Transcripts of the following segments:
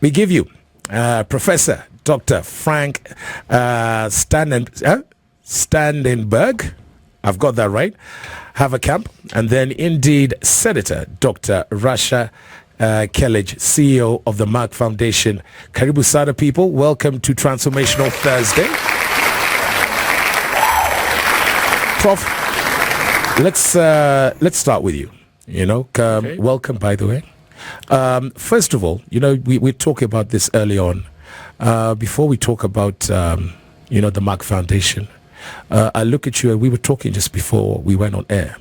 We give you Professor Dr. Frank Standenberg. I've got that right. Haverkamp. And then indeed Senator Dr. Rasha Kelej, CEO of the Merck Foundation. Karibu Sada people. Welcome to Transformational Thursday. Prof, let's start with you. Okay. Welcome, by the way. First of all, we talked about this early on. Before we talk about, the Merck Foundation, I look at you and we were talking just before we went on air.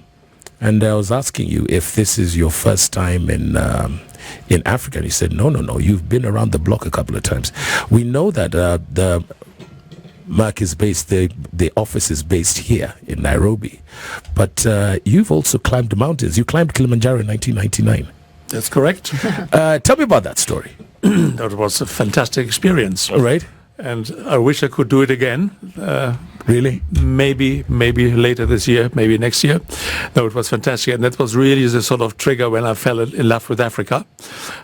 And I was asking you if this is your first time in Africa. And you said, no, you've been around the block a couple of times. We know that the Merck is based, the office is based here in Nairobi. But you've also climbed the mountains. You climbed Kilimanjaro in 1999. That's correct. Tell me about that story. That was a fantastic experience. All right. And I wish I could do it again. Really? Maybe later this year, maybe next year. No, it was fantastic. And that was really the sort of trigger when I fell in love with Africa.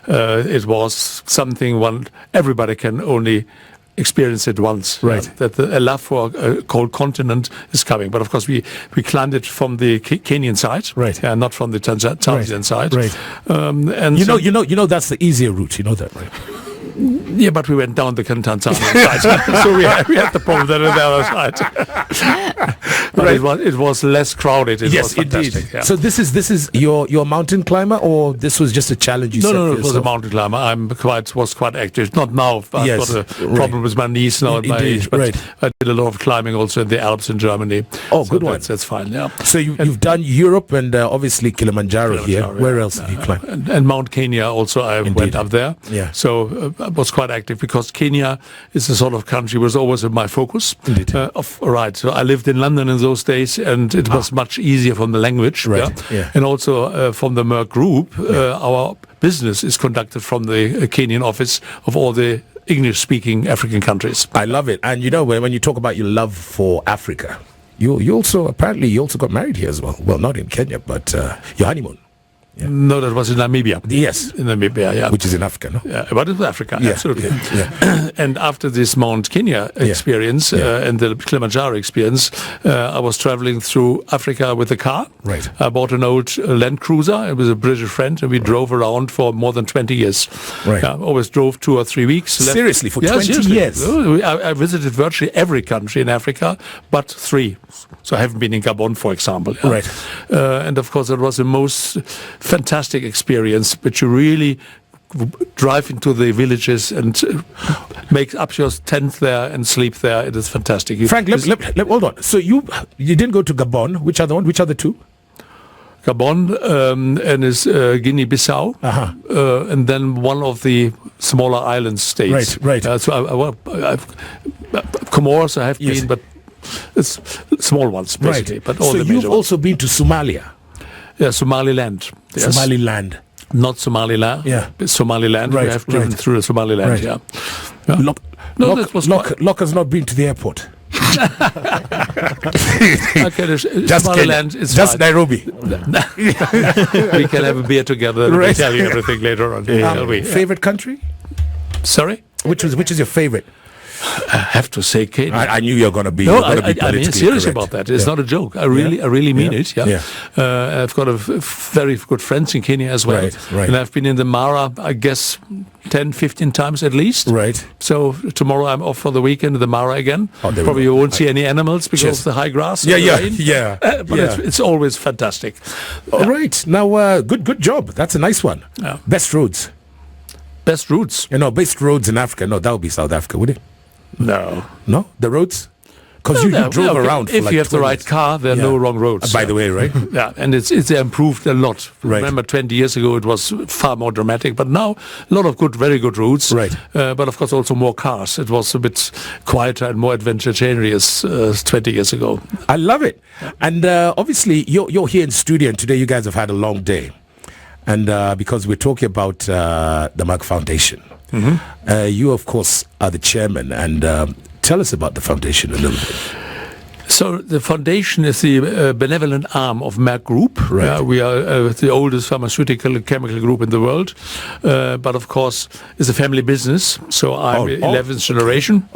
It was something everybody can only experience it once. Right. That a love for a cold continent is coming. But of course, we climbed it from the Kenyan side. Right. Not from the Tanzanian side. Right. And that's the easier route. You know that, right? Yeah, but we went down the Tanzanian side, so we had the problem then on the other side. But right. it was less crowded. It was fantastic. Indeed. Yeah. So this is your mountain climber, or this was just a challenge you set for yourself? It was a mountain climber. Was quite active. Not now. I've got a problem with my knees now at my age, but I did a lot of climbing also in the Alps in Germany. Oh, so good one. That's fine. Yeah. So you've done Europe and obviously Kilimanjaro here. Where else have you climbed? And Mount Kenya also. I went up there. Yeah. So I was quite active because Kenya is the sort of country was always in my focus. Indeed. So I lived in London in those days, and it was much easier from the language. Right. Yeah. And also from the Merck Group, our business is conducted from the Kenyan office of all the English-speaking African countries. I love it. And when you talk about your love for Africa, you also got married here as well. Well, not in Kenya, but your honeymoon. Yeah. No, that was in Namibia. Yes. In Namibia, yeah. Which is in Africa, no? Yeah, but it's Africa, absolutely. Yeah. And after this Mount Kenya experience and the Kilimanjaro experience, I was traveling through Africa with a car. Right. I bought an old Land Cruiser. It was a British friend, and we drove around for more than 20 years. Right. I always drove 2 or 3 weeks. Seriously, for 20 years? I visited virtually every country in Africa, but 3. So I haven't been in Gabon, for example. Yeah? Right. And of course, it was the most fantastic experience, but you really drive into the villages and make up your tent there and sleep there. It is fantastic. Frank, hold on. So you didn't go to Gabon. Which other one? Which other 2? Gabon and is Guinea-Bissau, and then one of the smaller island states. Right. So Comoros I have been, but it's small ones basically. Right. But all so the major you've also been to Somalia. Yeah, Somaliland. Yes. Somaliland. Not Somaliland. Yeah. Somaliland. Right. We have driven through Somaliland. Right. Yeah. Locke has not been to the airport. Just Somaliland is just Nairobi. We can have a beer together and we'll tell you everything later on. Favorite country? Sorry? Which is your favorite? I have to say Kenya. I knew you were going to be. No, I mean serious about that. It's not a joke. I really mean it. Yeah. I've got very good friends in Kenya as well. Right. And I've been in the Mara, I guess, 10, 15 times at least. Right. So tomorrow I'm off for the weekend in the Mara again. Probably you won't see any animals because of the high grass. Yeah. But it's always fantastic. All right. Now, good job. That's a nice one. Yeah. Best roads. Best routes. Best roads in Africa. No, that would be South Africa, would it? No, the roads, because you drove around. If you have the right car, there are no wrong roads. By the way, right? Yeah, and it's improved a lot. Right. Remember, 20 years ago it was far more dramatic, but now a lot of very good routes. Right. But of course also more cars. It was a bit quieter and more adventurous 20 years ago. I love it, and obviously you're here in studio, and today you guys have had a long day, and because we're talking about the Merck Foundation. Mm-hmm. You, of course, are the chairman, and tell us about the foundation a little bit. So the foundation is the benevolent arm of Merck Group. Right. We are the oldest pharmaceutical and chemical group in the world, but of course it's a family business. So I'm 11th generation.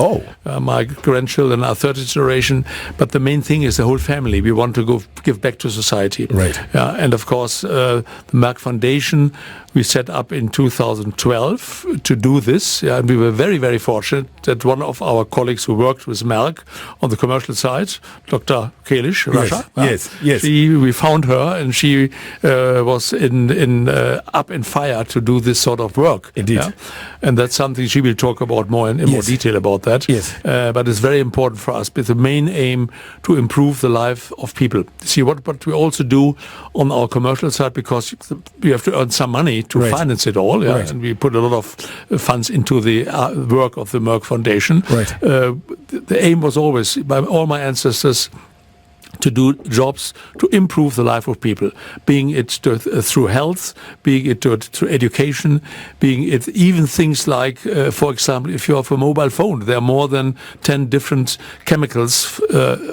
My grandchildren are 30th generation. But the main thing is the whole family. We want to give back to society. Right. And of course the Merck Foundation we set up in 2012 to do this. And we were very, very fortunate that one of our colleagues who worked with Merck on the commercial side, Dr. Kelej, Rasha. Yes. We found her, and she was up in fire to do this sort of work. Indeed. And that's something she will talk about more in more detail about that. Yes. But it's very important for us with the main aim to improve the life of people. See what we also do on our commercial side, because we have to earn some money to finance it all. Right. And we put a lot of funds into the work of the Merck Foundation. Right. The aim was always, by all my ancestors, to do jobs to improve the life of people, being it through health, being it through education, being it even things like, for example, if you have a mobile phone, there are more than 10 different chemicals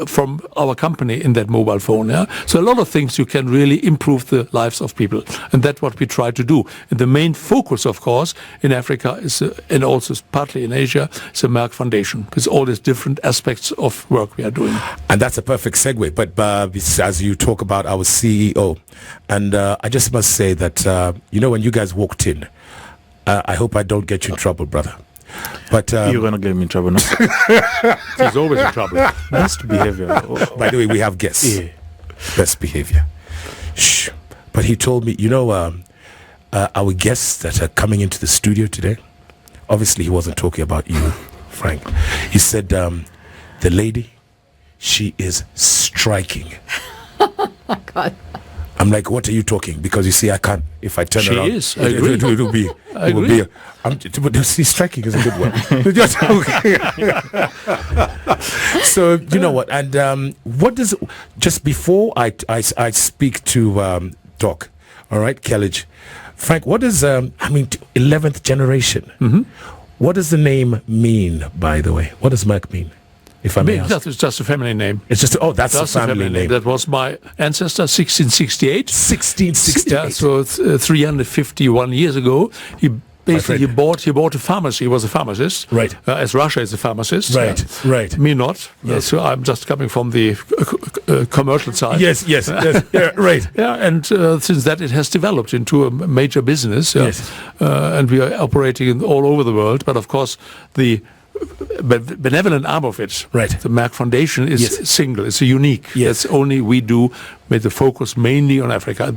from our company in that mobile phone. Yeah? So a lot of things you can really improve the lives of people. And that's what we try to do. And the main focus, of course, in Africa is, and also partly in Asia, is the Merck Foundation, with all these different aspects of work we are doing. And that's a perfect segue. But as you talk about our CEO, and I just must say that, when you guys walked in, I hope I don't get you in trouble, brother. But you're going to get me in trouble now. He's always in trouble. Best behavior. By the way, we have guests. Yeah. Best behavior. Shh. But he told me, our guests that are coming into the studio today, obviously he wasn't talking about you, Frank. He said, the lady, she is striking. God. I'm like, what are you talking? Because you see, I can't. If I turn around, she is. I agree. It will be. I agree. But see, striking is a good one. So you know what? And what does? Just before I speak to Doc, all right, Kelej, Frank, what does 11th generation? Mm-hmm. What does the name mean? By the way, what does Merck mean? If I may ask. That is just a family name. It's just that's a family name. That was my ancestor, 1668. 1668. Yeah, so 351 years ago, he basically bought a pharmacy. He was a pharmacist, right? As Rasha is a pharmacist, right? Right. Me not. Yes. So I'm just coming from the commercial side. Yes. Yeah, right. Yeah, and since that it has developed into a major business. Yes. And we are operating all over the world. But of course, the benevolent arm of it, right? The Merck Foundation is single. It's a unique. Yes. That's only we do with the focus mainly on Africa.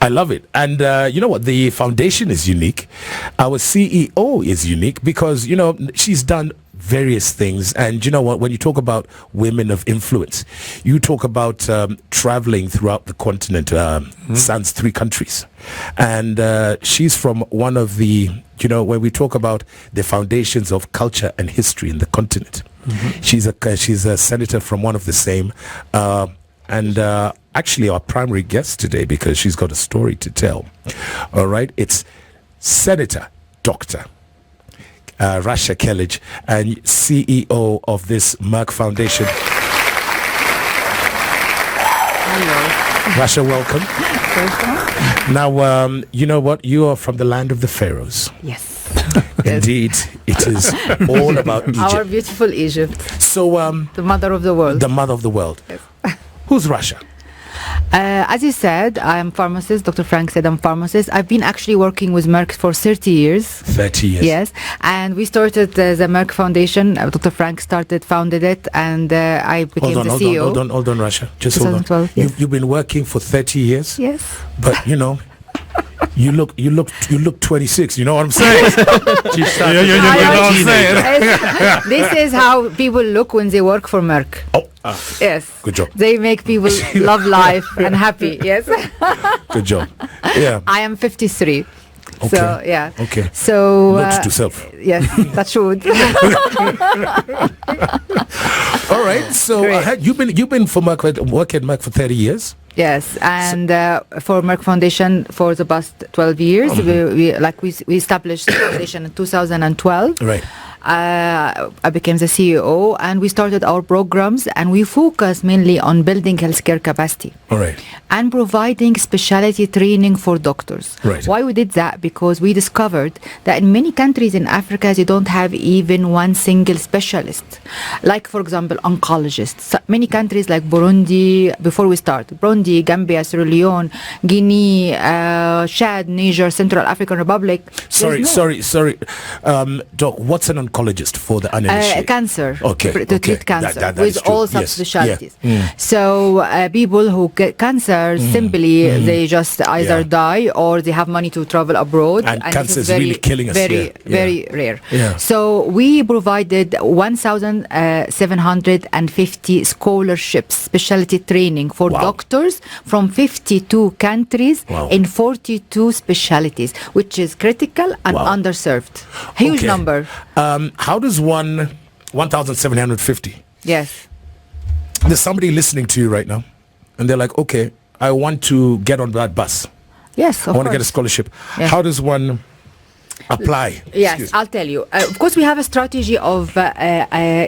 I love it. And you know what? The foundation is unique. Our CEO is unique because, she's done various things. And you know what? When you talk about women of influence, you talk about traveling throughout the continent, sans 3 countries. And she's from one of the, when we talk about the foundations of culture and history in the continent, she's a senator from one of the same. And actually our primary guest today, because she's got a story to tell. All right. It's Senator Dr. Rasha Kelej, and CEO of this Merck Foundation. Hello. Rasha, welcome. Now, you know what? You are from the land of the pharaohs. Yes. Indeed, it is all about Egypt. Our beautiful Egypt. So, the mother of the world. The mother of the world. Yes. Who's Rasha? As you said, I'm pharmacist. Dr. Frank said I'm pharmacist. I've been actually working with Merck for 30 years. 30 years. Yes. And we started the Merck Foundation. Dr. Frank founded it, and I became the CEO. Hold on, Rasha. Just 2012, hold on. yes. You've been working for 30 years? Yes. But, you look 26. You know what I'm saying? You know what I'm saying? This is how people look when they work for Merck. Oh. Yes. Good job. They make people love life and happy. Yes. Good job. Yeah. I am 53. Okay. So, yeah. Okay. So. Note to self. Yes, that should. All right. So you've been for Merck, working at Merck for 30 years. Yes, and for Merck Foundation for the past 12 years, we established the foundation in 2012. Right. I became the CEO, and we started our programs, and we focus mainly on building healthcare capacity. All right. And providing specialty training for doctors. Right. Why we did that? Because we discovered that in many countries in Africa, they don't have even one single specialist. Like, for example, oncologists. So many countries like Burundi, before we start, Burundi, Gambia, Sierra Leone, Guinea, Chad, Niger, Central African Republic. Sorry. Doc, what's an oncologist for the uninitiated? Cancer. Okay. To treat cancer That with is true. all Yes. subspecialties. Yeah. So people who get cancer, simply they just either die or they have money to travel abroad. And this cancer is is really killing us here. Very rare. Yeah. So we provided 1,750 scholarships, specialty training for doctors from 52 countries in 42 specialties, which is critical and underserved. Huge number. How does 1,750? Yes. There's somebody listening to you right now, and they're like, okay, I want to get on that bus. Yes, I want to get a scholarship. Yes. How does one apply? Yes, I'll tell you. Of course, we have a strategy of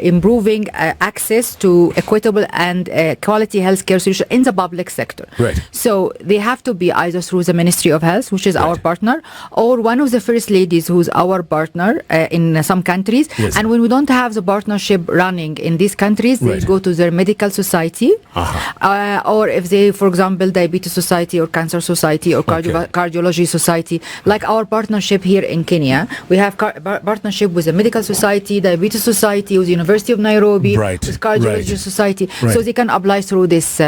improving access to equitable and quality healthcare solutions in the public sector. Right. So they have to be either through the Ministry of Health, which is our partner, or one of the first ladies who's our partner in some countries. Yes. And when we don't have the partnership running in these countries, they go to their medical society, or if they, for example, diabetes society or cancer society or cardiology society, like our partnership here in Kenya, we have partnership with the Medical Society, Diabetes Society, with the University of Nairobi, with Cardiology Society, so they can apply through this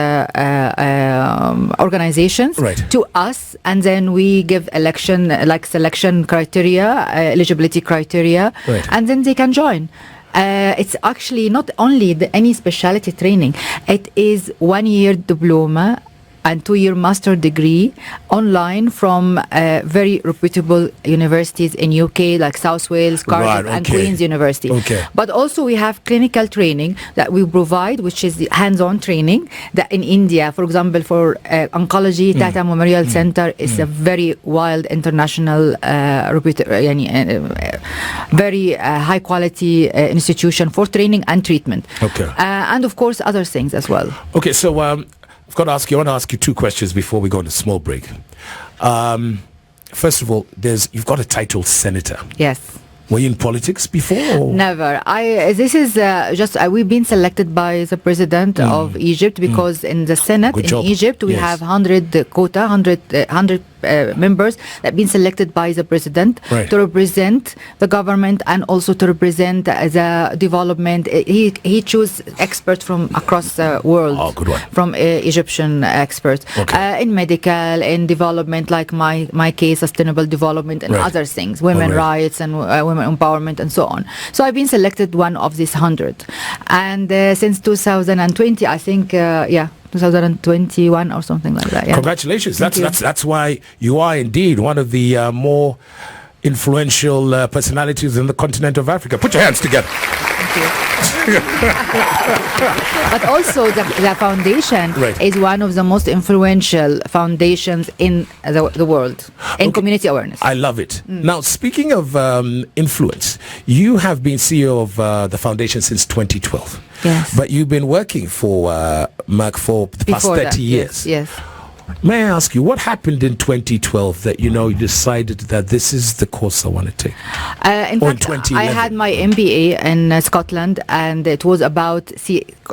organizations to us, and then we give selection criteria, eligibility criteria, and then they can join. It's actually not only any specialty training, it is 1-year diploma and 2-year master degree online from very reputable universities in UK like South Wales, Cardiff and Queen's University. But also we have clinical training that we provide, which is the hands-on training that in India, for example, for oncology, Tata Memorial Center is a very wild international very high quality institution for training and treatment. And of course other things as well. Okay, so I want to ask you two questions before we go on a small break. First of all, you've got a title, senator. Yes. Were you in politics before? Or? Never. This is we've been selected by the president of Egypt because in the Senate in Egypt we have 100 quota, 100 members that have been selected by the president to represent the government and also to represent the development. He chose experts from across the world, from Egyptian experts in medical, in development, like my case, sustainable development and other things, women rights and women empowerment and so on. So I've been selected one of these 100, and since 2020, I think 2021 or something like that. Congratulations. That's why you are indeed one of the more influential personalities in the continent of Africa. Put your hands together. Thank you. But also the foundation is one of the most influential foundations in the world in community awareness. I love it. Now, speaking of influence, you have been CEO of the foundation since 2012. Yes. But you've been working for Merck for the past 30 years. Yes. May I ask you, what happened in 2012 that you decided that this is the course I want to take? In fact, I had my MBA in Scotland, and it was about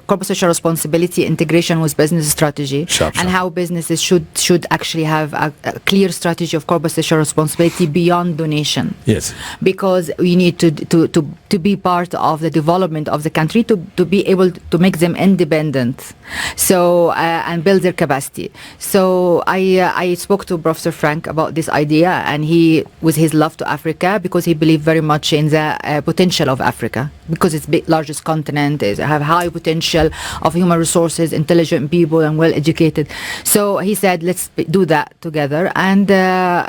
corporate social responsibility, integration with business strategy, and how businesses should actually have a clear strategy of corporate social responsibility beyond donation. Yes. Because we need to be part of the development of the country, to be able to make them independent, and build their capacity. So I spoke to Professor Frank about this idea, and he, with his love to Africa, because he believed very much in the potential of Africa, because it's the largest continent, have high potential of human resources, intelligent people, and well educated. So he said, let's do that together, and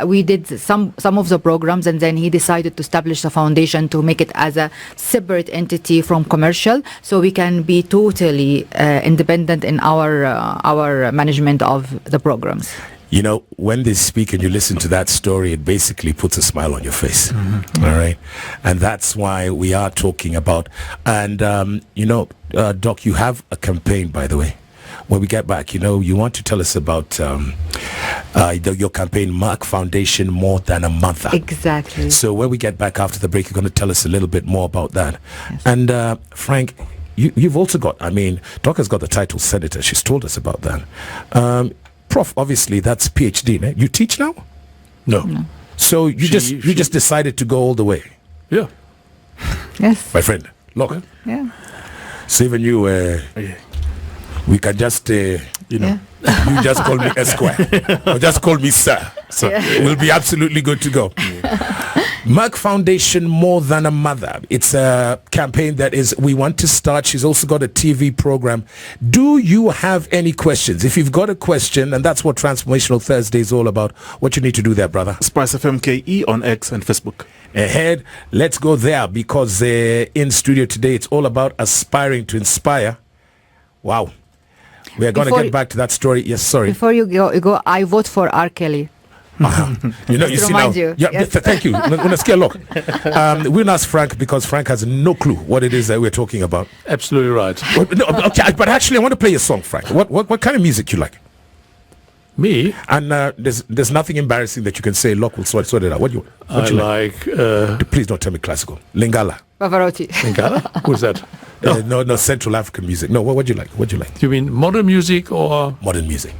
we did some of the programs, and then he decided to establish a foundation to make it as a separate entity from commercial, so we can be totally independent in our management of the programs. You know, when they speak and you listen to that story, it basically puts a smile on your face. All right. And that's why we are talking about, and, Doc, you have a campaign, by the way. When we get back, you want to tell us about your campaign, Merck Foundation, More Than a Mother. Exactly. So when we get back after the break, you're going to tell us a little bit more about that. Yes. And Frank, you've also got, Doc has got the title Senator. She's told us about that. Prof, obviously, that's PhD. Ne? You teach now? No. So you just decided to go all the way? Yeah. Yes. My friend, look. Yeah. So even you... we can just, you just call me Esquire or just call me Sir. So we'll be absolutely good to go. Merck Foundation, More Than a Mother. It's a campaign that we want to start. She's also got a TV program. Do you have any questions? If you've got a question, and that's what Transformational Thursday is all about, what you need to do there, brother? Spice FM KE on X and Facebook. Ahead, let's go there because in studio today, it's all about aspiring to inspire. Wow. We are going to get back to that story. Yes, sorry. Before you go, I vote for R. Kelly. You see now. You. Yeah, Yes. Thank you. Look, we'll ask Frank because Frank has no clue what it is that we're talking about. Absolutely right. Okay, but actually, I want to play a song, Frank. What kind of music you like? Me? And there's nothing embarrassing that you can say. Look, we'll sort it out. What you like? Please don't tell me classical. Lingala. Pavarotti. Lingala? Who's that? No, Central African music. No, what do you like? What do you like? You mean modern music or modern music?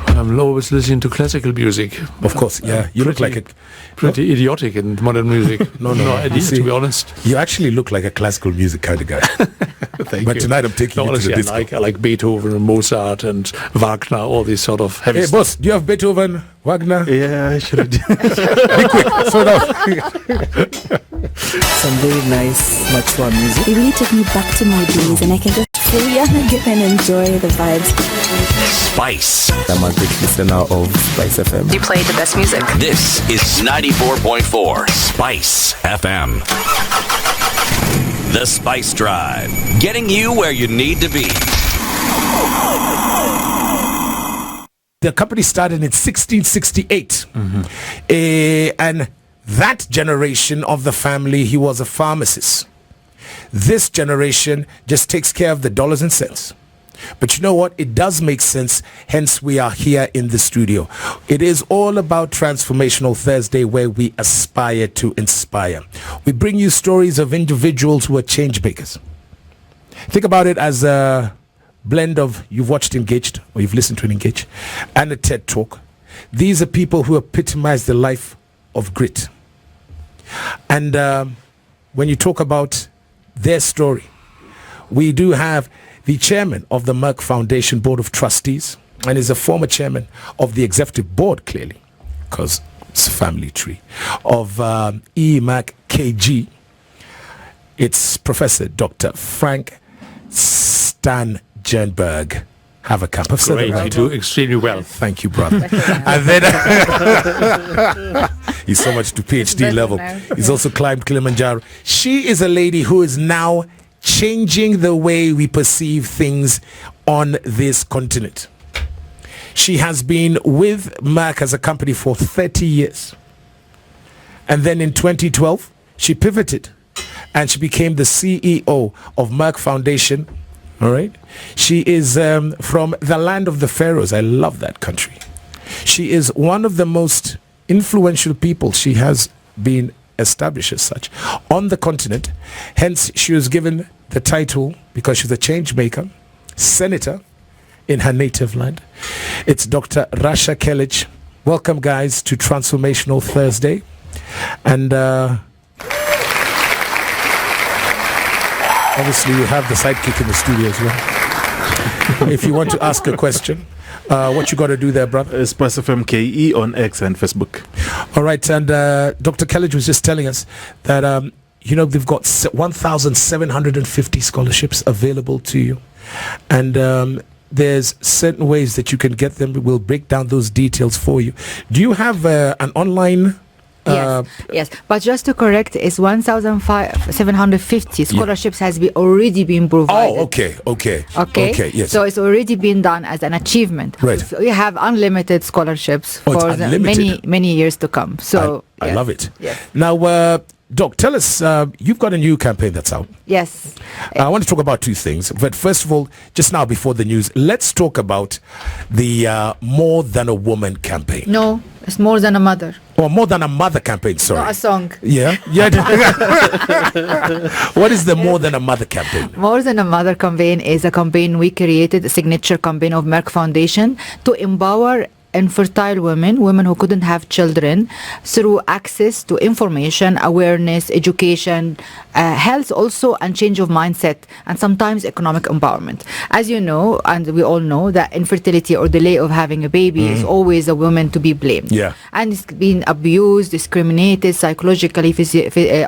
I'm always listening to classical music. Of course, yeah. You look like pretty idiotic in modern music. No idea, to be honest. You actually look like a classical music kind of guy. Thank but you. Tonight I'm taking you to the disco. I like Beethoven and Mozart and Wagner, all these sort of heavy stuff. Boss, do you have Beethoven, Wagner? Yeah, I should have. Be quick, slow down. Some very nice, mature music. It really took me back to my days, and I can just feel young again and enjoy the vibes. Spice. I'm a big listener of Spice FM. You play the best music. This is 94.4 Spice FM. The Spice Drive, getting you where you need to be. The company started in 1668. And that generation of the family, he was a pharmacist. This generation just takes care of the dollars and cents. But you know what? It does make sense. Hence, we are here in the studio. It is all about Transformational Thursday, where we aspire to inspire. We bring you stories of individuals who are change makers. Think about it as a blend of, you've watched Engaged, or you've listened to an Engaged, and a TED Talk. These are people who epitomize the life of grit. And when you talk about their story, we do have the chairman of the Merck Foundation Board of Trustees, and is a former chairman of the executive board, clearly, because it's a family tree, of Merck KG. It's Professor Dr. Frank Stangenberg. Haverkamp. Great, you do extremely well. Thank you, brother. And then he's so much to PhD level. He's also climbed Kilimanjaro. She is a lady who is now changing the way we perceive things on this continent. She has been with Merck as a company for 30 years. And then in 2012, she pivoted and she became the CEO of Merck Foundation. All right. She is from the land of the pharaohs. I love that country. She is one of the most influential people. She has been established as such on the continent. Hence, she was given the title, because she's a change maker, senator in her native land. It's Dr. Rasha Kelej. Welcome, guys, to Transformational Thursday. And obviously, you have the sidekick in the studio as well. If you want to ask a question, what you got to do there, brother? Spice FM KE on X and Facebook. All right, and Dr. Kelej was just telling us that they've got 1,750 scholarships available to you, and there's certain ways that you can get them. We'll break down those details for you. Do you have an online Yes. But just to correct, it's 1,750 scholarships has already been provided. Okay. Yes. So it's already been done as an achievement. Right. So we have unlimited scholarships for many years to come. So I love it. Yes. Now, Doc, tell us, you've got a new campaign that's out. Yes. I want to talk about two things. But first of all, just now before the news, let's talk about the More Than a Woman campaign. No, it's More Than a Mother. Or More Than a Mother campaign, sorry. Not a song. Yeah. What is the More Than a Mother campaign? More Than a Mother campaign is a campaign we created, a signature campaign of Merck Foundation to empower infertile women who couldn't have children, through access to information, awareness, education, health also, and change of mindset, and sometimes economic empowerment. As you know, and we all know, that infertility or delay of having a baby is always a woman to be blamed. Yeah. And it's been abused, discriminated psychologically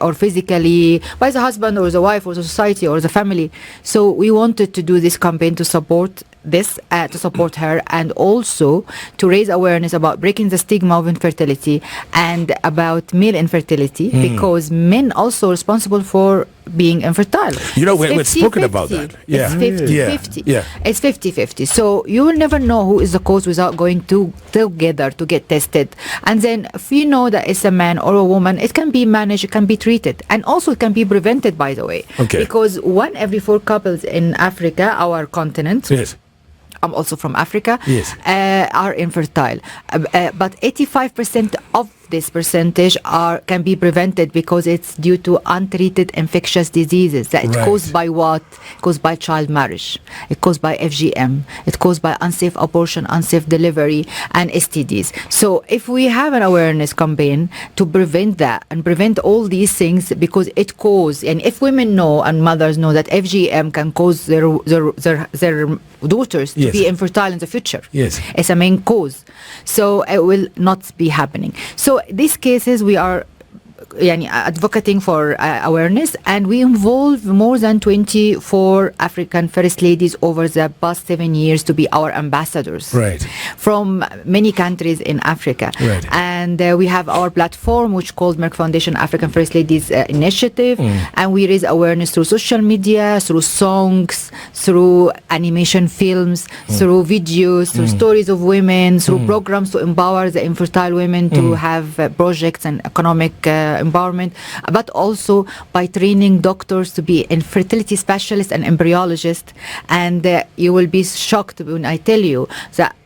or physically by the husband or the wife or the society or the family. So we wanted to do this campaign to support this, to support her, and also to raise awareness about breaking the stigma of infertility and about male infertility, because men also responsible for being infertile. You know, we've spoken about that. Yeah. It's 50-50. Yeah. It's 50-50. So you will never know who is the cause without going together to get tested. And then if you know that it's a man or a woman, it can be managed, it can be treated. And also it can be prevented, by the way. Okay. Because 1 every 4 couples in Africa, our continent, yes, I'm also from Africa, yes, are infertile. But 85% of this percentage can be prevented because it's due to untreated infectious diseases. That it's caused by what? Caused by child marriage. It's caused by FGM. It's caused by unsafe abortion, unsafe delivery, and STDs. So if we have an awareness campaign to prevent that and prevent all these things, because it causes, and if women know and mothers know that FGM can cause their daughters to be infertile in the future. Yes. It's a main cause. So it will not be happening. So these cases we are advocating for awareness, and we involve more than 24 African first ladies over the past 7 years to be our ambassadors from many countries in Africa. And we have our platform, which called Merck Foundation African First Ladies Initiative, and we raise awareness through social media, through songs, through animation films, through videos, through stories of women, through programs to empower the infertile women to have projects and economic empowerment, but also by training doctors to be infertility specialists and embryologists. And you will be shocked when I tell you that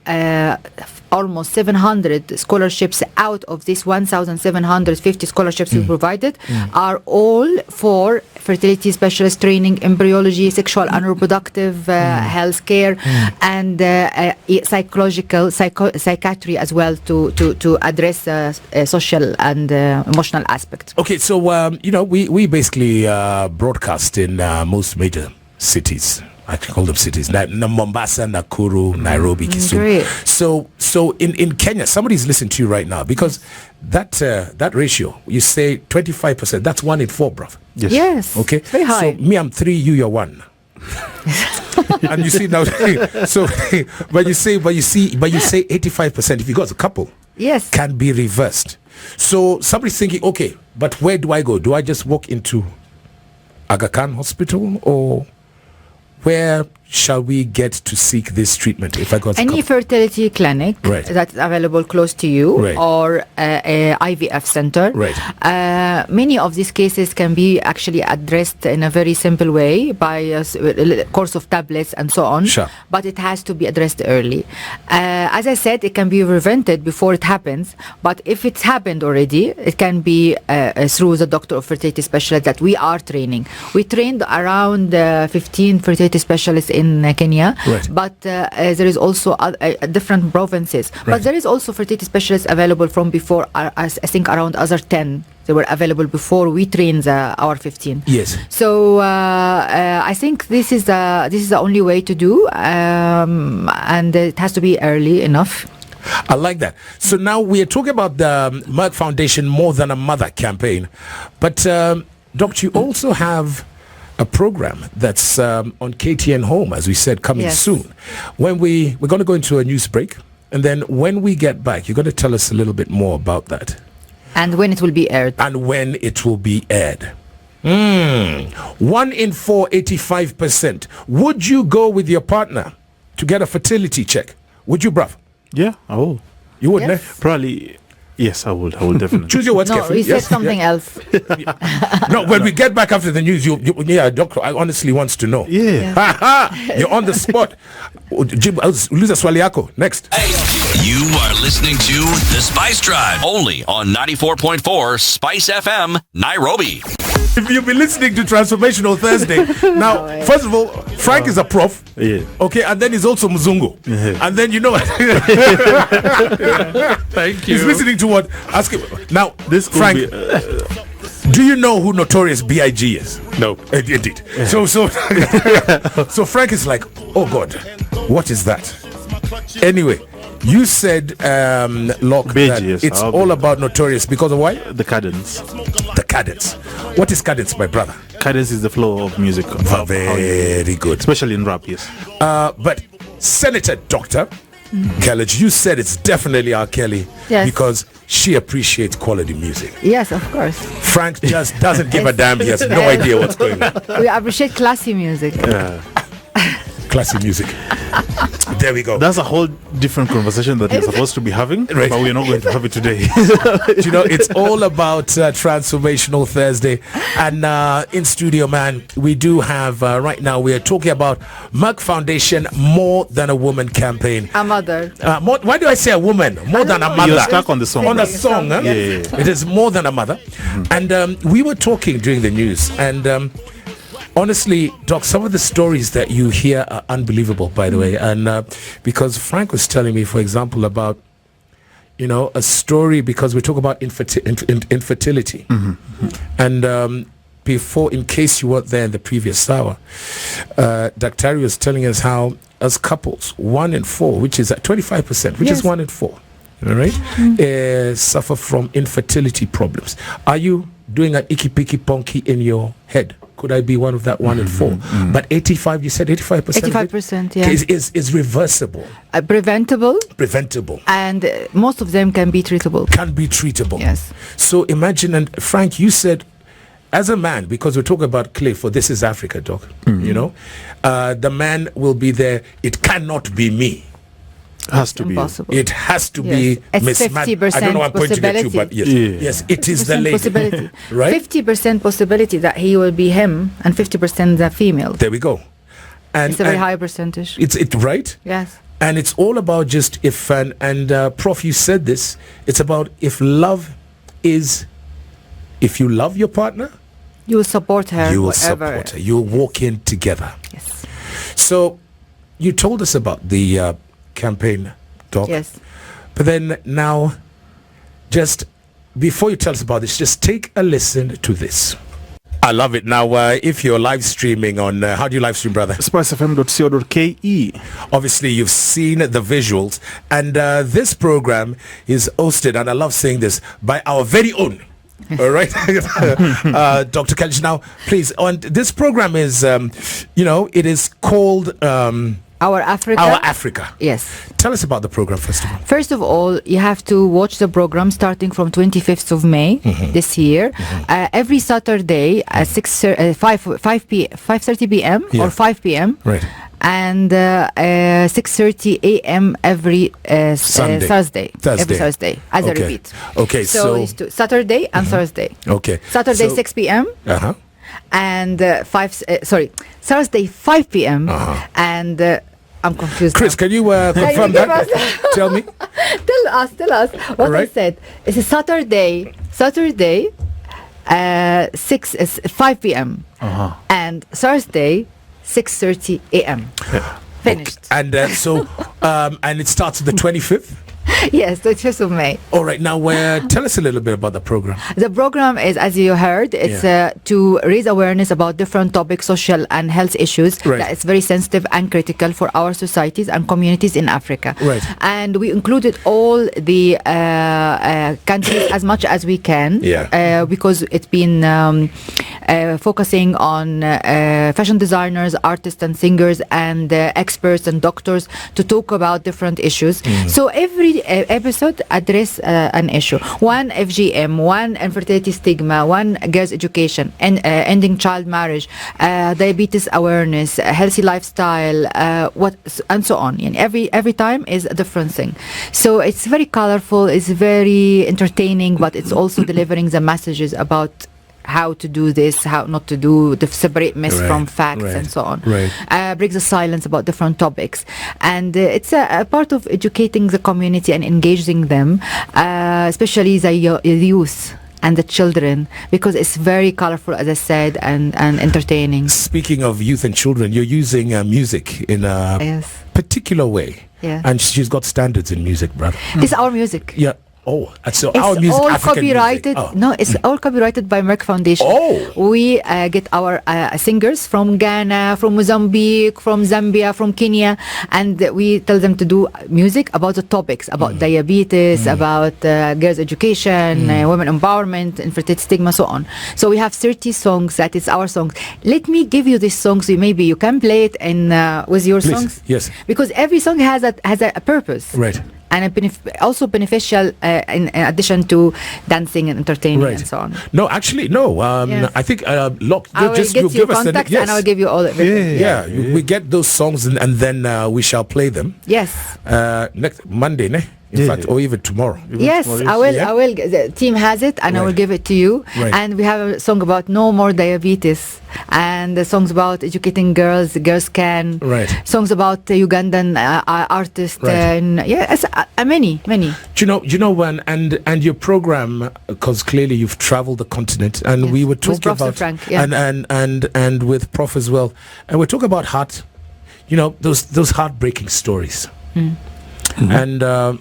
almost 700 scholarships out of this 1,750 scholarships we provided are all for fertility specialist training, embryology, sexual and reproductive health care, and psychiatry as well, to address social and emotional aspects. Okay, so we basically broadcast in most major cities. I call them cities: Mombasa, Nakuru, Nairobi, Kisumu. So in Kenya, somebody's listening to you right now, because that ratio, you say 25%, that's 1 in 4, bruv. Yes. Okay. Very high. So me, I'm 3, you're 1. And you see now, so but you say 85%. If you got a couple, can be reversed. So somebody's thinking, okay, but where do I go? Do I just walk into Aga Khan Hospital, or where shall we get to seek this treatment if I got any fertility clinic that's available close to you, or a IVF center? Many of these cases can be actually addressed in a very simple way by a course of tablets and so on. But it has to be addressed early. As I said, it can be prevented before it happens, but if it's happened already, it can be through the doctor or fertility specialist that we are training. We trained around 15 fertility specialists in Kenya, but there is also different provinces. But there is also fertility specialists available from before. I think around other 10 they were available before we trained our 15. Yes. So I think this is the only way to do, and it has to be early enough. I like that. So now we are talking about the Merck Foundation More Than a Mother campaign, but Doctor, you also have a program that's on KTN Home, as we said, coming soon. When we're going to go into a news break, and then when we get back, you're going to tell us a little bit more about that. And when it will be aired. 1 in 4, 85%. Would you go with your partner to get a fertility check? Would you, bruv? Yeah, I will. You would, Yes. Probably. Yes, I would definitely. Choose your words No, carefully. we said Yes. something else. No, when we get back after the news, yeah, doctor, I honestly wants to know. Yeah. You're on the spot. Uliza swali yako. Next. You are listening to The Spice Drive, only on 94.4 Spice FM, Nairobi. If you've been listening to Transformational Thursday, now, first of all, Frank is a prof. Yeah. Okay, and then he's also Mzungu. And then, you know, Thank you. he's listening to what? Ask him. Now, This could Frank, be, do you know who Notorious B.I.G. is? No. Indeed. So so Frank is like, oh God, what is that? Anyway, you said, Locke, that Beige, yes, it's I'll all be- about Notorious because of why? the cadence. The cadence. What is cadence, my brother? Cadence is the flow of music. Very good. Especially in rap, yes. But Senator Dr. Kelej, you said it's definitely R. Kelly Yes. because she appreciates quality music. Yes, of course. Frank just doesn't give a damn. He has no idea what's going on. We appreciate classy music. Classy music. There we go. That's a whole different conversation that we're supposed to be having, Right. but we're not going to have it today. You know, it's all about Transformational Thursday. And in studio, man, we do have, right now, we are talking about Merck Foundation More Than a Woman campaign. A mother. Why do I say a woman? More than a know. mother. You're stuck on the song. On a right? song, huh? Yeah. It is more than a mother. And we were talking during the news, and honestly, Doc, some of the stories that you hear are unbelievable, by the way. And because Frank was telling me, for example, about, you know, a story, because we talk about infertility. And before, in case you weren't there in the previous hour, Dr. was telling us how, as couples, 1 in 4, which is at 25%, which is Yes. 1 in 4, all right, suffer from infertility problems. Are you doing an icky picky ponky in your head? Could I be one of that 1 in 4? But 85, you said 85%? 85%, yeah. Is reversible, Preventable, and and most of them can be treatable. can be treatable. Yes. So imagine, and Frank, you said, as a man, because we're talking about Clay for This Is Africa, Doc, you know, the man will be there. It cannot be me. Has to be. Impossible. It has to Yes. be It's Miss Mad. 50% I don't know. I'm pointing at you, but yes, Yeah. yes, it is the 50% lady. possibility. Right? 50% possibility that he will be him, and 50% the female. There we go. And It's a very and high percentage. It's right. Yes. And it's all about just if and Prof, you said this. It's about if you love your partner, You will support her. you will whatever. support her. You'll walk in together. Yes. So you told us about the campaign, Doc. Yes. But then now, just before you tell us about this, just take a listen to this. I love it. Now, if you're live streaming on, how do you live stream, brother? spicefm.co.ke. Obviously, you've seen the visuals. And this program is hosted, and I love saying this, by our very own. All right, Dr. Kelej. Now, please, and this program is, it is called Our Africa. Our Africa. Yes. Tell us about the program, first of all. First of all, you have to watch the program starting from 25th of May this year. Every Saturday at 5:30 p.m. Yeah. or 5 p.m. Right. And 6:30 a.m. every Sunday. Thursday. Thursday. Every Thursday, as a Okay. repeat. Okay, so- it's Saturday and Thursday. Okay. Saturday So- 6 p.m. Uh-huh. and Thursday 5 p.m. and I'm confused. Chris, now. can you confirm give that? Tell me. Tell us what All right. I said. It's a Saturday 5 p.m. and Thursday 6:30 a.m. Finished. And and it starts on the 25th. Yes, the 5th of May. All right. Now, tell us a little bit about the program. The program is, as you heard, it's to raise awareness about different topics, social and health issues Right. that is very sensitive and critical for our societies and communities in Africa. Right. And we included all the countries as much as we can. Yeah. Because it's been focusing on fashion designers, artists and singers, and experts and doctors to talk about different issues. So every episode address an issue. One FGM, one infertility stigma, one girls' education, and ending child marriage, diabetes awareness, healthy lifestyle, and so on. And every time is a different thing. So it's very colorful, it's very entertaining, but it's also delivering the messages about how to do this, how not to do, the separate myths from facts and so on. Breaks the silence about different topics. And it's a part of educating the community and engaging them, especially the youth and the children, because it's very colorful, as I said, and entertaining. Speaking of youth and children, you're using music in a particular way. Yeah. And she's got standards in music, brother. It's our music. Yeah. Oh, so it's our music, all African copyrighted. music. Oh. No, it's all copyrighted by Merck Foundation. Oh. We get our singers from Ghana, from Mozambique, from Zambia, from Kenya, and we tell them to do music about the topics, about diabetes, about girls' education, women empowerment, infertility stigma, so on. So we have 30 songs that is our songs. Let me give you these songs. So maybe you can play it with your Please. songs. Yes. Because every song has a purpose. Right. And also beneficial in addition to dancing and entertaining and so on. No, actually, no. Yes. I think I will just get you your give us contacts yes. and I will give you all everything. Yeah. We get those songs and then we shall play them. Yes. Next Monday, ne? In fact, or even tomorrow. Yes, I will. Yeah? I will. The team has it, and I will give it to you. Right. And we have a song about no more diabetes, and the songs about educating girls. Girls can. Right. Songs about Ugandan artists. Right. It's many. Do you know when and your program, because clearly you've traveled the continent, and we were talking Prof. about Frank, yeah. and with Prof as well, and we're talking about those heartbreaking stories, and.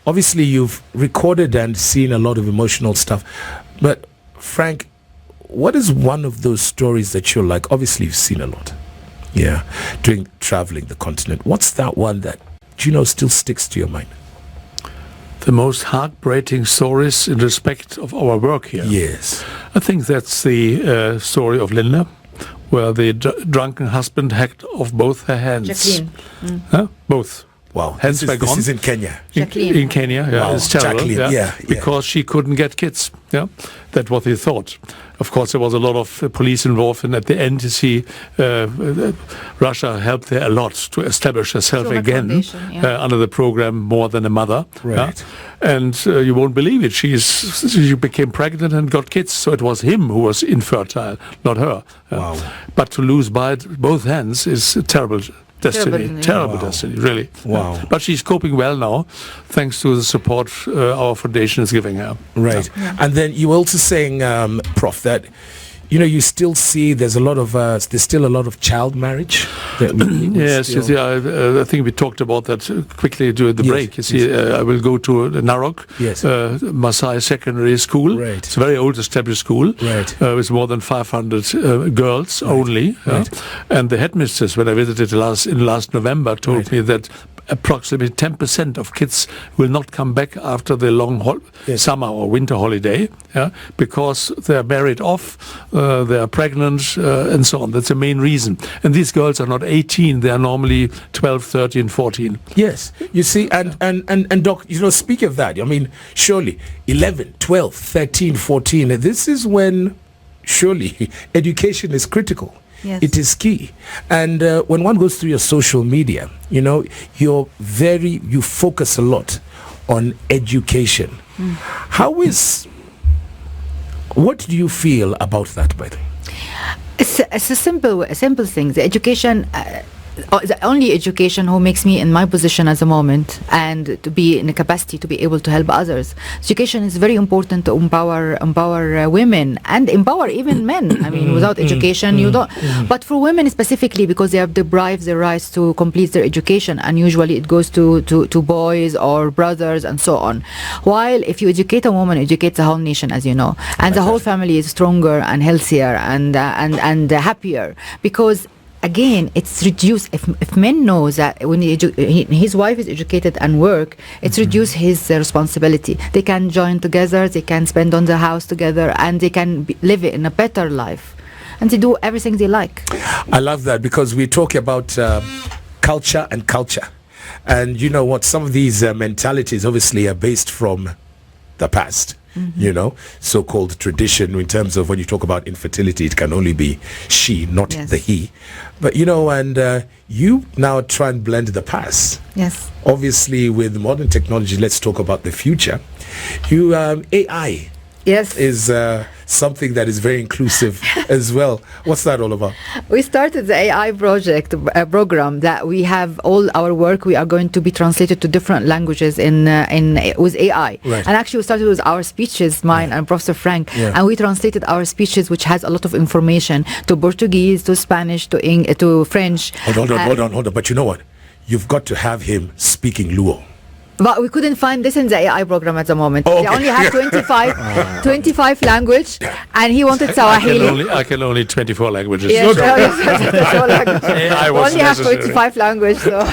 Obviously you've recorded and seen a lot of emotional stuff, but Frank, what is one of those stories that you're like, obviously you've seen a lot, doing traveling the continent. What's that one that, still sticks to your mind? The most heartbreaking stories in respect of our work here. Yes. I think that's the story of Linda, where the drunken husband hacked off both her hands. Jacqueline. Both. Wow. Hands were gone. This is in Kenya. In Kenya, Wow. it's terrible. Jacqueline, because she couldn't get kids. That's what they thought. Of course, there was a lot of police involved, and at the end, you see, Russia helped her a lot to establish herself again under the program More Than a Mother. Right. And you won't believe it. She became pregnant and got kids, so it was him who was infertile, not her. Wow. But to lose both hands is a terrible terrible destiny, really. Wow. But she's coping well now, thanks to the support our foundation is giving her. Right. Yeah. And then you were also saying, Prof, that you still see there's still a lot of child marriage. Yes, you see, I think we talked about that quickly during the break. You see, I will go to Narok, Maasai Secondary School. Right. It's a very old established school, with more than 500 girls only. And the headmistress, when I visited last November, told me that approximately 10% of kids will not come back after the long summer or winter holiday, because they're married off, they are pregnant, and so on. That's the main reason. And these girls are not 18; they are normally 12, 13, 14. Yes, you see, and Doc, speak of that. I mean, surely 11, 12, 13, 14. This is when surely education is critical. Yes. It is key. And when one goes through your social media, you focus a lot on education. What do you feel about that, by the way? It's a simple thing. The education, the only education who makes me in my position at the moment and to be in a capacity to be able to help others. Education is very important to empower women and empower even men. I mean, without education, you don't. But for women specifically, because they have deprived their rights to complete their education, and usually it goes to boys or brothers and so on. While if you educate a woman, educate the whole nation, as you know, and the whole family is stronger and healthier and happier, because again, it's reduced. If men know that when his wife is educated and work, it's reduced his responsibility. They can join together, they can spend on the house together, and they can live in a better life. And they do everything they like. I love that, because we're talking about culture and culture. And you know what? Some of these mentalities obviously are based from the past. You know, so-called tradition in terms of when you talk about infertility, it can only be she, not the he. But, you know, and you now try and blend the past. Yes. Obviously, with modern technology, let's talk about the future. You, AI. Yes. Is something that is very inclusive as well. What's that all about? We started the AI project program that we have all our work. We are going to be translated to different languages in with AI. Right. And actually, we started with our speeches, mine and Professor Frank, and we translated our speeches, which has a lot of information, to Portuguese, to Spanish, to French. Hold on. But you know what? You've got to have him speaking Luo. But we couldn't find this in the AI program at the moment. Oh, okay. They only have 25 language, and he wanted Swahili. I can only 24 languages. Yes, we only have 25 language, so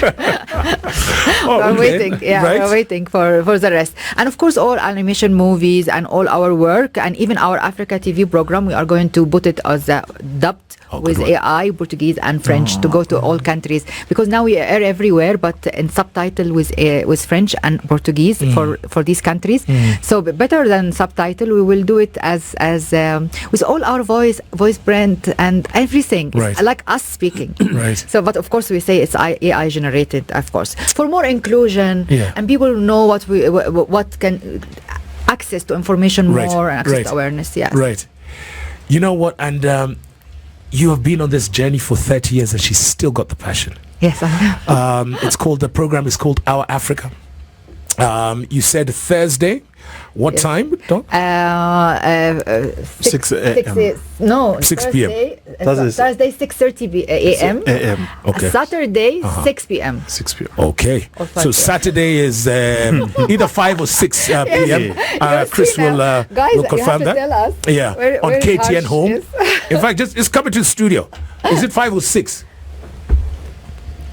we're waiting. Yeah, right. We're waiting for the rest. And of course, all animation movies and all our work, and even our Africa TV program, we are going to put it as dubbed with AI, Portuguese and French to go to all countries, because now we air everywhere, but in subtitle with French and Portuguese for these countries. So better than subtitle, we will do it as with all our voice print and everything. It's like us speaking. Right. So, but of course we say it's AI generated, of course, for more inclusion and people know what can access to information more and access to awareness. Yes. Right. You know what? And you have been on this journey for 30 years, and she's still got the passion. Yes, I know. The program is called Our Africa. You said Thursday. What time, Doc? 6 a.m. No, 6 p.m. Thursday 6:30 a.m. Okay. Saturday 6 p.m. 6 p.m. Okay. So Saturday is either 5 or 6 p.m. Chris will confirm that. Tell us. Yeah. On KTN Home. In fact, it's coming to the studio. Is it 5 or 6?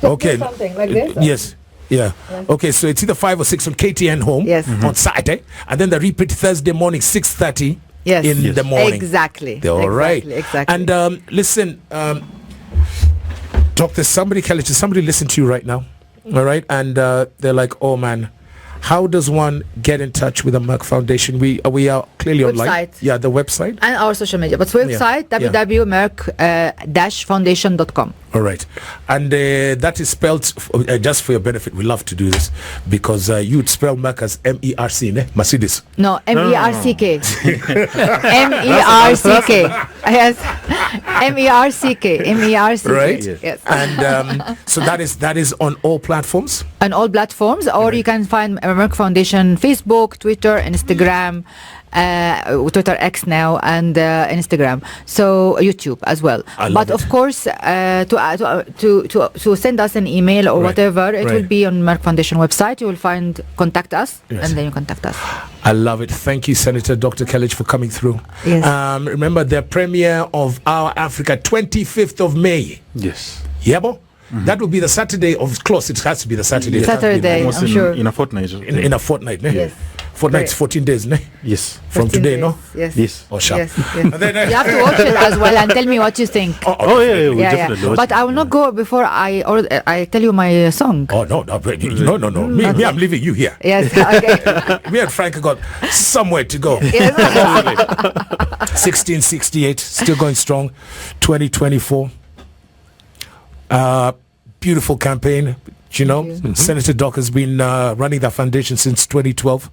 Okay. Something like this. Yes. Yeah. Okay, so it's either 5 or 6 on KTN Home on Saturday, and then the repeat Thursday morning 6:30 in the morning. Exactly. All right. Exactly. And listen, Dr. Somebody listen to you right now. All right, and they're like, oh man, how does one get in touch with the Merck Foundation? We are clearly online. Yeah, the website. And our social media. But website, www.merck-foundation.com. All right. And that is spelled, just for your benefit, we love to do this, because you would spell Merck as M-E-R-C, ne? Mercedes. No, M-E-R-C-K. M-E-R-C-K. Yes. M-E-R-C-K. M-E-R-C-K. Right. Yes. And so that is on all platforms? On all platforms, or you can find Merck Foundation Facebook, Twitter, Instagram, Twitter X now, and Instagram, so YouTube as well. But of course, to send us an email or whatever, it will be on Merck Foundation website. You will contact us, and then you contact us. I love it. Thank you, Senator Dr. Kelej, for coming through. Yes. Remember the premiere of Our Africa, 25th of May. Yes. Yebo? That will be the Saturday of close. It has to be the Saturday. Saturday, I'm sure. In a fortnight. In a fortnight, ne? Yes. Fortnight's 14 days, ne? Yes. From today, no? Yes. Oh, sharp. Yes. You have to watch it as well and tell me what you think. We definitely watch But I will not go before I tell you my song. Oh, no. Me, I'm leaving you here. Yes, okay. Me and Frank got somewhere to go. Yes. 1668, still going strong. 2024. Beautiful campaign. You know, Senator Doc has been running that foundation since 2012.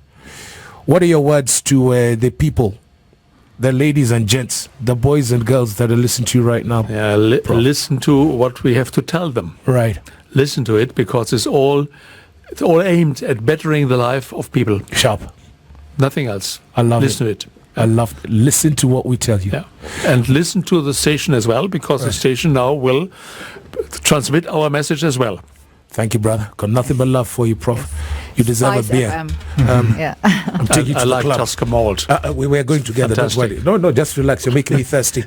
What are your words to the people, the ladies and gents, the boys and girls that are listening to you right now? Yeah, listen to what we have to tell them. Right. Listen to it, because it's all aimed at bettering the life of people. Sharp. Nothing else. I love Listen to it. I love it. Listen to what we tell you. Yeah. And listen to the station as well, because the station now will transmit our message as well. Thank you, brother. Got nothing but love for you, Prof. You deserve a beer. I'm taking you to the club. Tosca Malt. We are going together. Don't worry. No, just relax. You're making me thirsty.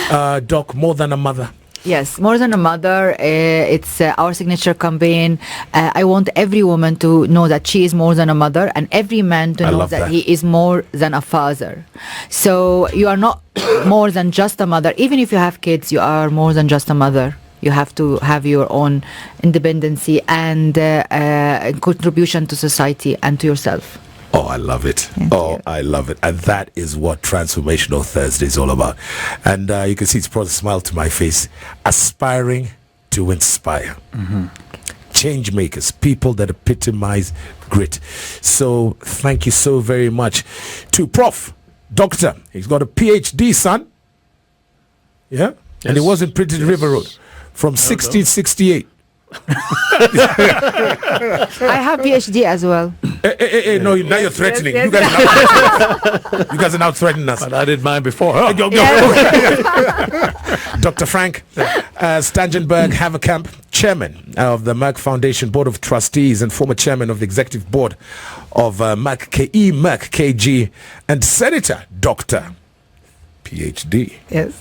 Doc, More Than a Mother. Yes, More Than a Mother. It's our signature campaign. I want every woman to know that she is more than a mother, and every man to know that he is more than a father. So you are not more than just a mother. Even if you have kids, you are more than just a mother. You have to have your own independency and contribution to society and to yourself. Oh, I love it. I love it. And that is what Transformational Thursday is all about. And you can see it's brought a smile to my face. Aspiring to inspire. Change makers, people that epitomize grit. So thank you so very much to Prof. Doctor. He's got a PhD, son. Yeah? Yes. And it was in Printed River Road from 1668. I have PhD as well. No, now you're threatening. Yes. You guys are now threatening us. But I did mine before her. Dr. Frank Stangenberg Haverkamp, Chairman of the Merck Foundation Board of Trustees and former Chairman of the Executive Board of Merck KG, and Senator Dr. PhD. Yes.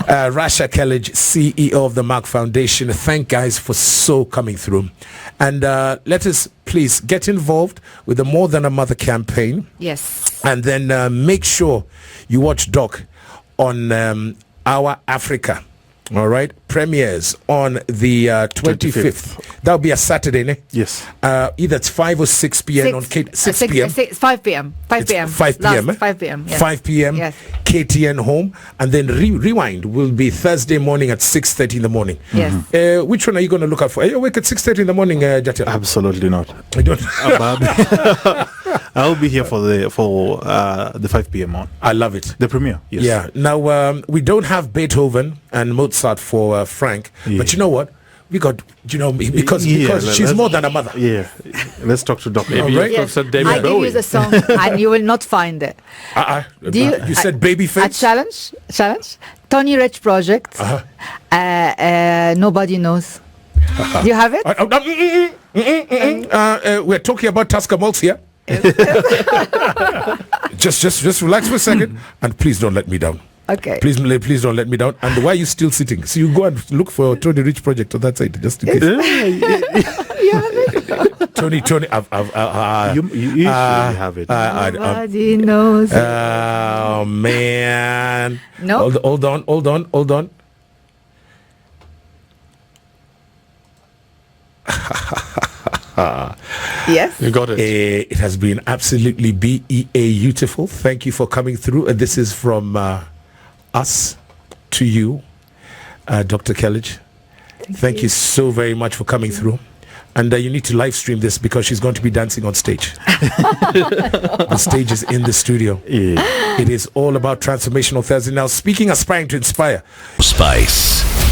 Rasha Kelej, CEO of the Merck Foundation. Thank guys for so coming through. And let us please get involved with the More Than a Mother campaign. Yes. And then make sure you watch Doc on Our Africa. All right, premieres on the 25th. That'll be a Saturday, ne? Yes. Either it's 5 or 6 p.m. on 6 p.m. 5 p.m. 5 p.m. 5 p.m. 5 p.m. Yes. 5 p.m. Yes. KTN home, and then rewind will be Thursday morning at 6:30 in the morning. Yes. Which one are you going to look out for? Are you awake at 6:30 in the morning, Jatil? Absolutely not. I don't. I'll be here for the 5 p.m. one. I love it. The premiere. Yes. Yeah. Now we don't have Beethoven and Mozart for Frank, but you know what? We got, because she's more than a mother. Yeah. Let's talk to Dr. Maybe Yes. David I give Bowie. you the song and you will not find it. You said Babyface? A challenge? Tony Rich Project. Nobody knows. Do you have it? We're talking about Tusker Malts here. just relax for a second, and please don't let me down. Okay. Please don't let me down. And why are you still sitting? So you go and look for Tony Rich Project on that side, just in case. Tony, you have it. Nobody knows. Oh man. No. Hold on. Yes. You got it. It has been absolutely beautiful. Thank you for coming through. And this is from us to you, Dr. Kelej. Thank you so very much for coming through. And you need to live stream this because she's going to be dancing on stage. The stage is in the studio. Yeah. It is all about Transformational Thursday. Now, speaking, aspiring to inspire. Spice.